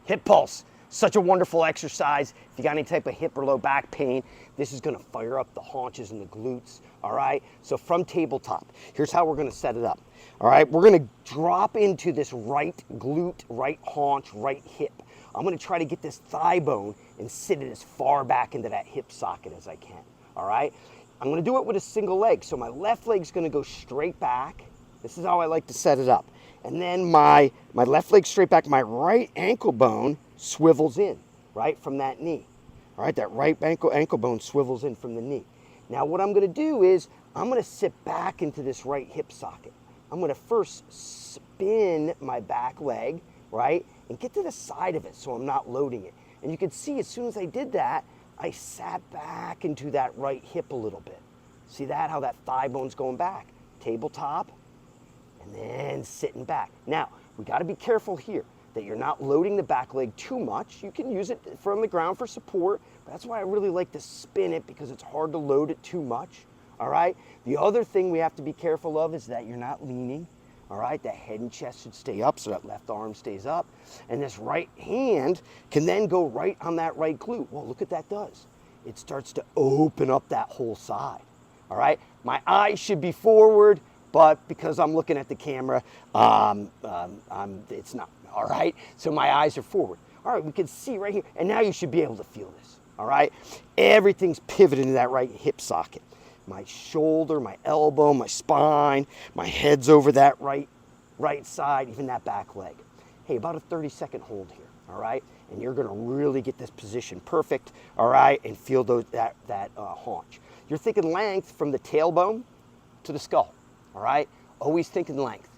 Hip pulse, such a wonderful exercise. If you got any type of hip or low back pain, this is gonna fire up the haunches and the glutes, all right? So from tabletop, here's how we're gonna set it up, all right? We're gonna drop into this right glute, right haunch, right hip. I'm gonna try to get this thigh bone and sit it as far back into that hip socket as I can, all right? I'm gonna do it with a single leg. So my left leg's gonna go straight back. This is how I like to set it up. And then my left leg straight back, my right ankle bone swivels in, right, from that knee. All right, that right ankle bone swivels in from the knee. Now what I'm gonna do is, I'm gonna sit back into this right hip socket. I'm gonna first spin my back leg, right, and get to the side of it so I'm not loading it. And you can see as soon as I did that, I sat back into that right hip a little bit. See that, how that thigh bone's going back? Tabletop, and then sitting back. Now, we gotta be careful here that you're not loading the back leg too much. You can use it from the ground for support, but that's why I really like to spin it, because it's hard to load it too much, all right? The other thing we have to be careful of is that you're not leaning, all right? The head and chest should stay up, so that left arm stays up. And this right hand can then go right on that right glute. Well, look what that does. It starts to open up that whole side, all right? My eyes should be forward, but because I'm looking at the camera, it's not, all right? So my eyes are forward. All right, we can see right here, and now you should be able to feel this, all right? Everything's pivoted into that right hip socket. My shoulder, my elbow, my spine, my head's over that right side, even that back leg. Hey, about a 30-second hold here, all right? And you're gonna really get this position perfect, all right? And feel that haunch. You're thinking length from the tailbone to the skull, all right? Always thinking length.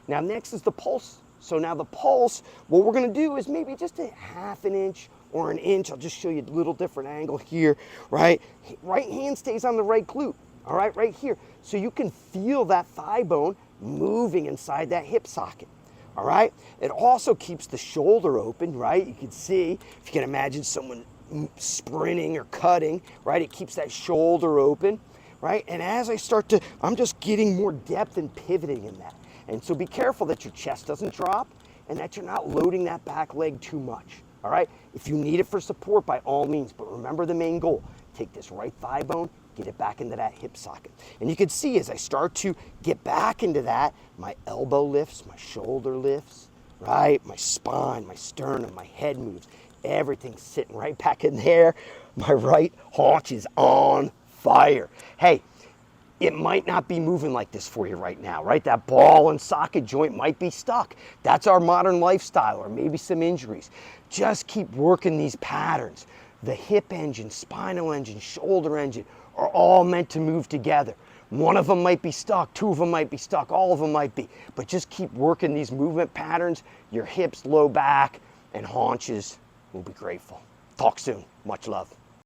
Now next is the pulse. So now the pulse, what we're gonna do is maybe just a ½ an inch or an inch. I'll just show you a little different angle here, right? Right hand stays on the right glute, all right, right here. So you can feel that thigh bone moving inside that hip socket, all right? It also keeps the shoulder open, right? You can see, if you can imagine someone sprinting or cutting, right? It keeps that shoulder open, right? And as I start to, I'm just getting more depth and pivoting in that. And so be careful that your chest doesn't drop and that you're not loading that back leg too much, all right? If you need it for support, by all means, but remember the main goal. Take this right thigh bone, get it back into that hip socket. And you can see as I start to get back into that, my elbow lifts, my shoulder lifts, right? My spine, my sternum, my head moves. Everything's sitting right back in there. My right haunch is on fire. Hey, it might not be moving like this for you right now, right? That ball and socket joint might be stuck. That's our modern lifestyle, or maybe some injuries. Just keep working these patterns. The hip engine, spinal engine, shoulder engine are all meant to move together. One of them might be stuck, two of them might be stuck, all of them might be, but just keep working these movement patterns. Your hips, low back, and haunches will be grateful. Talk soon. Much love.